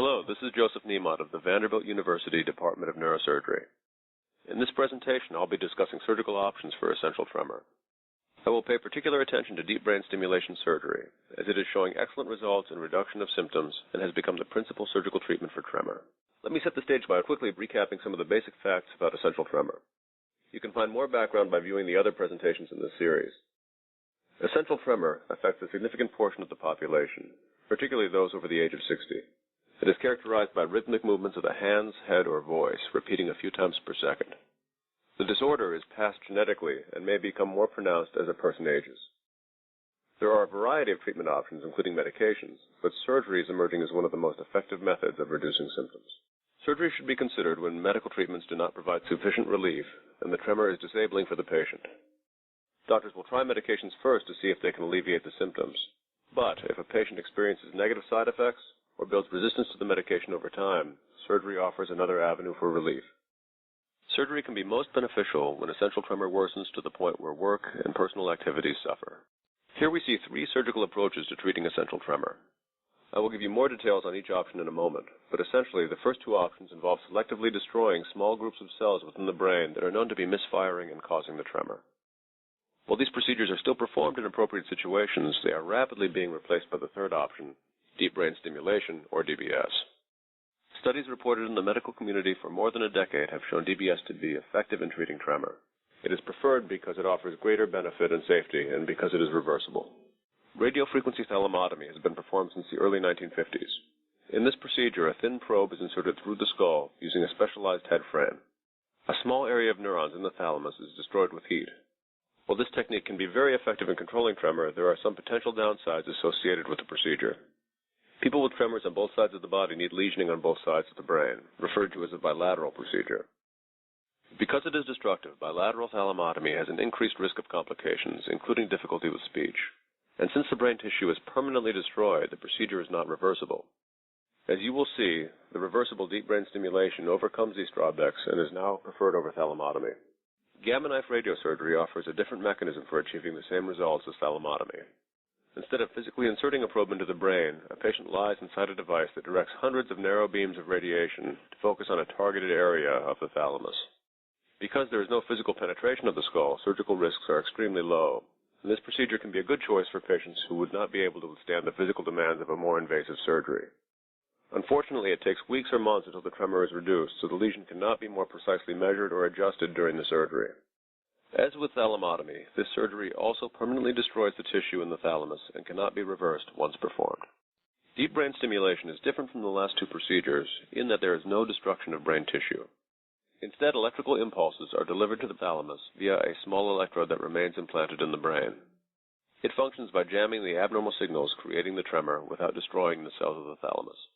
Hello, this is Joseph Niemot of the Vanderbilt University Department of Neurosurgery. In this presentation, I'll be discussing surgical options for essential tremor. I will pay particular attention to deep brain stimulation surgery, as it is showing excellent results in reduction of symptoms and has become the principal surgical treatment for tremor. Let me set the stage by quickly recapping some of the basic facts about essential tremor. You can find more background by viewing the other presentations in this series. Essential tremor affects a significant portion of the population, particularly those over the age of 60. It is characterized by rhythmic movements of the hands, head, or voice, repeating a few times per second. The disorder is passed genetically and may become more pronounced as a person ages. There are a variety of treatment options, including medications, but surgery is emerging as one of the most effective methods of reducing symptoms. Surgery should be considered when medical treatments do not provide sufficient relief and the tremor is disabling for the patient. Doctors will try medications first to see if they can alleviate the symptoms, but if a patient experiences negative side effects or builds resistance to the medication over time, surgery offers another avenue for relief. Surgery can be most beneficial when essential tremor worsens to the point where work and personal activities suffer. Here we see three surgical approaches to treating essential tremor. I will give you more details on each option in a moment, but essentially the first two options involve selectively destroying small groups of cells within the brain that are known to be misfiring and causing the tremor. While these procedures are still performed in appropriate situations, they are rapidly being replaced by the third option, deep brain stimulation, or DBS. Studies reported in the medical community for more than a decade have shown DBS to be effective in treating tremor. It is preferred because it offers greater benefit and safety and because it is reversible. Radiofrequency thalamotomy has been performed since the early 1950s. In this procedure, a thin probe is inserted through the skull using a specialized head frame. A small area of neurons in the thalamus is destroyed with heat. While this technique can be very effective in controlling tremor, there are some potential downsides associated with the procedure. People with tremors on both sides of the body need lesioning on both sides of the brain, referred to as a bilateral procedure. Because it is destructive, bilateral thalamotomy has an increased risk of complications, including difficulty with speech. And since the brain tissue is permanently destroyed, the procedure is not reversible. As you will see, the reversible deep brain stimulation overcomes these drawbacks and is now preferred over thalamotomy. Gamma knife radiosurgery offers a different mechanism for achieving the same results as thalamotomy. Instead of physically inserting a probe into the brain, a patient lies inside a device that directs hundreds of narrow beams of radiation to focus on a targeted area of the thalamus. Because there is no physical penetration of the skull, surgical risks are extremely low, and this procedure can be a good choice for patients who would not be able to withstand the physical demands of a more invasive surgery. Unfortunately, it takes weeks or months until the tremor is reduced, so the lesion cannot be more precisely measured or adjusted during the surgery. As with thalamotomy, this surgery also permanently destroys the tissue in the thalamus and cannot be reversed once performed. Deep brain stimulation is different from the last two procedures in that there is no destruction of brain tissue. Instead, electrical impulses are delivered to the thalamus via a small electrode that remains implanted in the brain. It functions by jamming the abnormal signals creating the tremor without destroying the cells of the thalamus.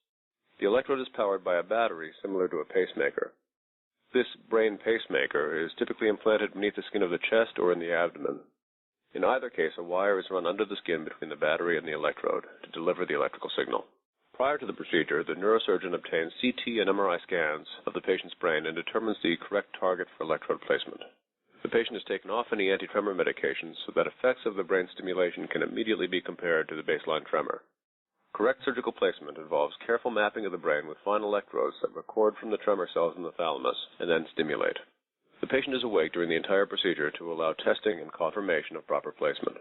The electrode is powered by a battery similar to a pacemaker. This brain pacemaker is typically implanted beneath the skin of the chest or in the abdomen. In either case, a wire is run under the skin between the battery and the electrode to deliver the electrical signal. Prior to the procedure, the neurosurgeon obtains CT and MRI scans of the patient's brain and determines the correct target for electrode placement. The patient is taken off any anti-tremor medications so that effects of the brain stimulation can immediately be compared to the baseline tremor. Correct surgical placement involves careful mapping of the brain with fine electrodes that record from the tremor cells in the thalamus and then stimulate. The patient is awake during the entire procedure to allow testing and confirmation of proper placement.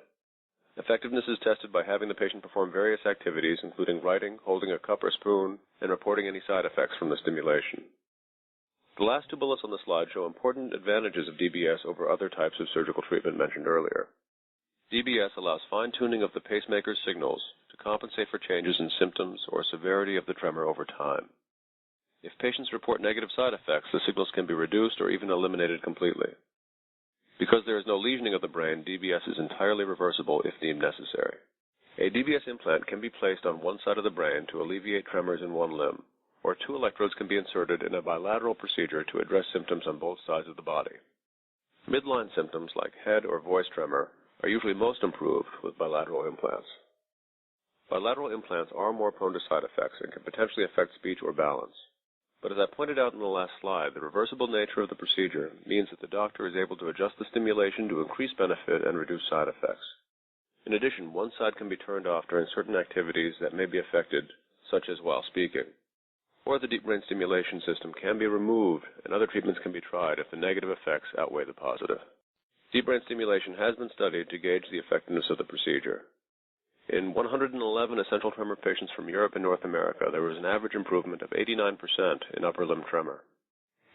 Effectiveness is tested by having the patient perform various activities, including writing, holding a cup or spoon, and reporting any side effects from the stimulation. The last two bullets on the slide show important advantages of DBS over other types of surgical treatment mentioned earlier. DBS allows fine-tuning of the pacemaker's signals to compensate for changes in symptoms or severity of the tremor over time. If patients report negative side effects, the signals can be reduced or even eliminated completely. Because there is no lesioning of the brain, DBS is entirely reversible if deemed necessary. A DBS implant can be placed on one side of the brain to alleviate tremors in one limb, or two electrodes can be inserted in a bilateral procedure to address symptoms on both sides of the body. Midline symptoms like head or voice tremor are usually most improved with bilateral implants. Bilateral implants are more prone to side effects and can potentially affect speech or balance. But as I pointed out in the last slide, the reversible nature of the procedure means that the doctor is able to adjust the stimulation to increase benefit and reduce side effects. In addition, one side can be turned off during certain activities that may be affected, such as while speaking. or the deep brain stimulation system can be removed and other treatments can be tried if the negative effects outweigh the positive. Deep brain stimulation has been studied to gauge the effectiveness of the procedure. In 111 essential tremor patients from Europe and North America, there was an average improvement of 89% in upper limb tremor.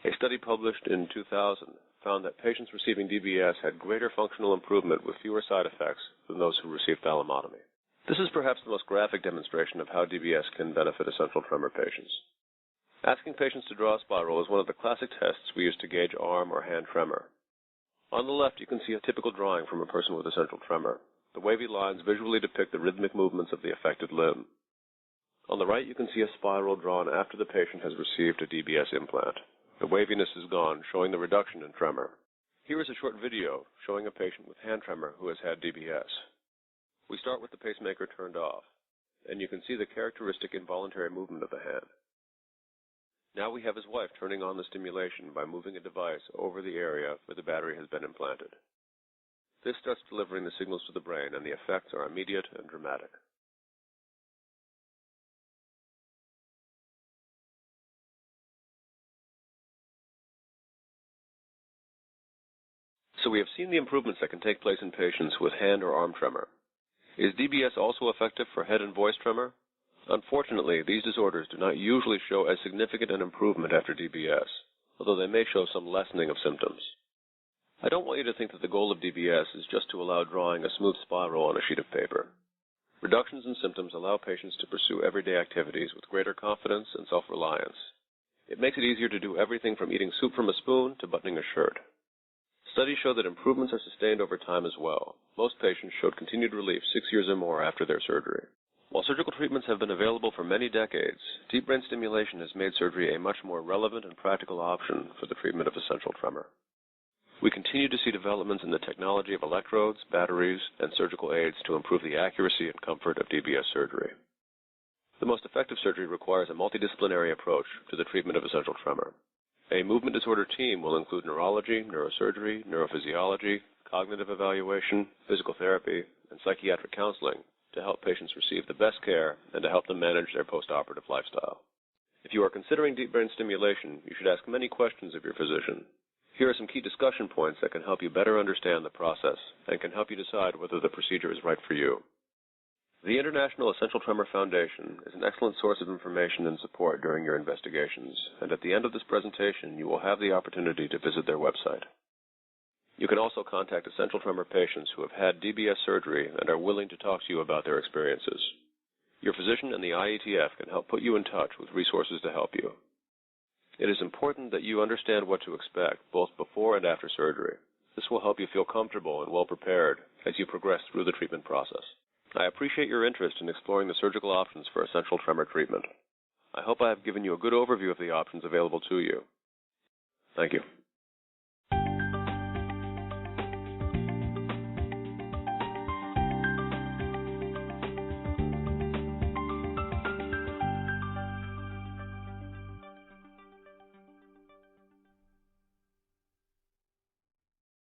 A study published in 2000 found that patients receiving DBS had greater functional improvement with fewer side effects than those who received thalamotomy. This is perhaps the most graphic demonstration of how DBS can benefit essential tremor patients. Asking patients to draw a spiral is one of the classic tests we use to gauge arm or hand tremor. On the left, you can see a typical drawing from a person with essential tremor. The wavy lines visually depict the rhythmic movements of the affected limb. On the right, you can see a spiral drawn after the patient has received a DBS implant. The waviness is gone, showing the reduction in tremor. Here is a short video showing a patient with hand tremor who has had DBS. We start with the pacemaker turned off, and you can see the characteristic involuntary movement of the hand. Now we have his wife turning on the stimulation by moving a device over the area where the battery has been implanted. This starts delivering the signals to the brain, and the effects are immediate and dramatic. So we have seen the improvements that can take place in patients with hand or arm tremor. Is DBS also effective for head and voice tremor? Unfortunately, these disorders do not usually show as significant an improvement after DBS, although they may show some lessening of symptoms. I don't want you to think that the goal of DBS is just to allow drawing a smooth spiral on a sheet of paper. Reductions in symptoms allow patients to pursue everyday activities with greater confidence and self-reliance. It makes it easier to do everything from eating soup from a spoon to buttoning a shirt. Studies show that improvements are sustained over time as well. Most patients showed continued relief 6 years or more after their surgery. While surgical treatments have been available for many decades, deep brain stimulation has made surgery a much more relevant and practical option for the treatment of essential tremor. We continue to see developments in the technology of electrodes, batteries, and surgical aids to improve the accuracy and comfort of DBS surgery. The most effective surgery requires a multidisciplinary approach to the treatment of essential tremor. A movement disorder team will include neurology, neurosurgery, neurophysiology, cognitive evaluation, physical therapy, and psychiatric counseling to help patients receive the best care and to help them manage their postoperative lifestyle. If you are considering deep brain stimulation, you should ask many questions of your physician. Here are some key discussion points that can help you better understand the process and can help you decide whether the procedure is right for you. The International Essential Tremor Foundation is an excellent source of information and support during your investigations, and at the end of this presentation, you will have the opportunity to visit their website. You can also contact essential tremor patients who have had DBS surgery and are willing to talk to you about their experiences. Your physician and the IETF can help put you in touch with resources to help you. It is important that you understand what to expect both before and after surgery. This will help you feel comfortable and well prepared as you progress through the treatment process. I appreciate your interest in exploring the surgical options for essential tremor treatment. I hope I have given you a good overview of the options available to you. Thank you.